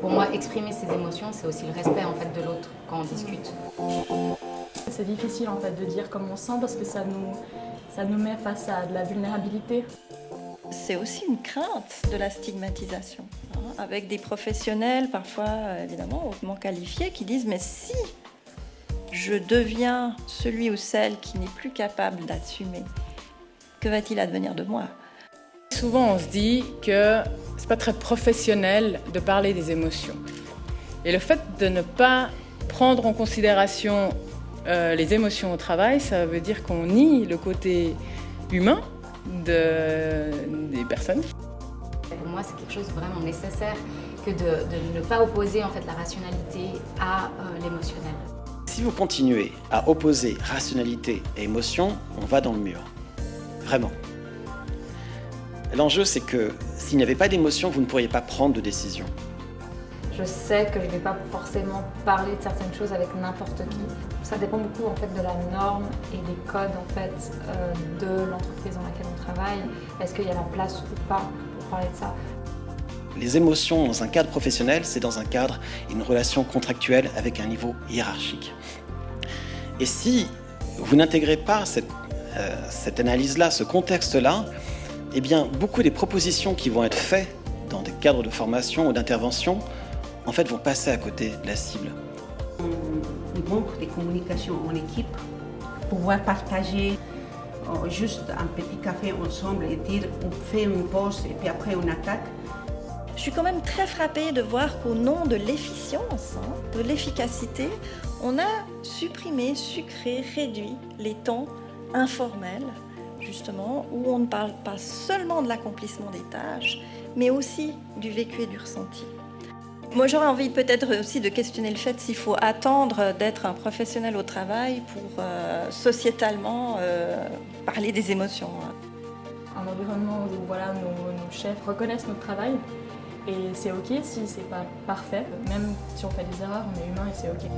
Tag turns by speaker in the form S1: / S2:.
S1: Pour moi, exprimer ses émotions, c'est aussi le respect en fait de l'autre quand on discute.
S2: C'est difficile en fait de dire comme on sent parce que ça nous met face à de la vulnérabilité.
S3: C'est aussi une crainte de la stigmatisation, hein, avec des professionnels parfois évidemment hautement qualifiés qui disent mais si je deviens celui ou celle qui n'est plus capable d'assumer, que va-t-il advenir de moi ?
S4: Souvent on se dit que c'est pas très professionnel de parler des émotions. Et le fait de ne pas prendre en considération les émotions au travail, ça veut dire qu'on nie le côté humain des personnes.
S1: Pour moi, c'est quelque chose de vraiment nécessaire que de ne pas opposer en fait la rationalité à l'émotionnel.
S5: Si vous continuez à opposer rationalité et émotion, on va dans le mur. Vraiment. L'enjeu, c'est que s'il n'y avait pas d'émotion, vous ne pourriez pas prendre de décision.
S6: Je sais que je ne vais pas forcément parler de certaines choses avec n'importe qui. Ça dépend beaucoup en fait de la norme et des codes en fait de l'entreprise dans laquelle on travaille. Est-ce qu'il y a la place ou pas pour parler de ça?
S5: Les émotions dans un cadre professionnel, c'est dans un cadre, une relation contractuelle avec un niveau hiérarchique. Et si vous n'intégrez pas cette analyse-là, ce contexte-là, eh bien, beaucoup des propositions qui vont être faites dans des cadres de formation ou d'intervention, en fait, vont passer à côté de la cible.
S7: Il manque de communication en équipe, pouvoir partager juste un petit café ensemble et dire on fait une pause et puis après on attaque.
S3: Je suis quand même très frappée de voir qu'au nom de l'efficience, de l'efficacité, on a supprimé, sucré, réduit les temps informels, justement, où on ne parle pas seulement de l'accomplissement des tâches, mais aussi du vécu et du ressenti. Moi, j'aurais envie peut-être aussi de questionner le fait s'il faut attendre d'être un professionnel au travail pour sociétalement parler des émotions.
S2: Un environnement où voilà, nos chefs reconnaissent notre travail et c'est ok si c'est pas parfait, même si on fait des erreurs, on est humain et c'est ok.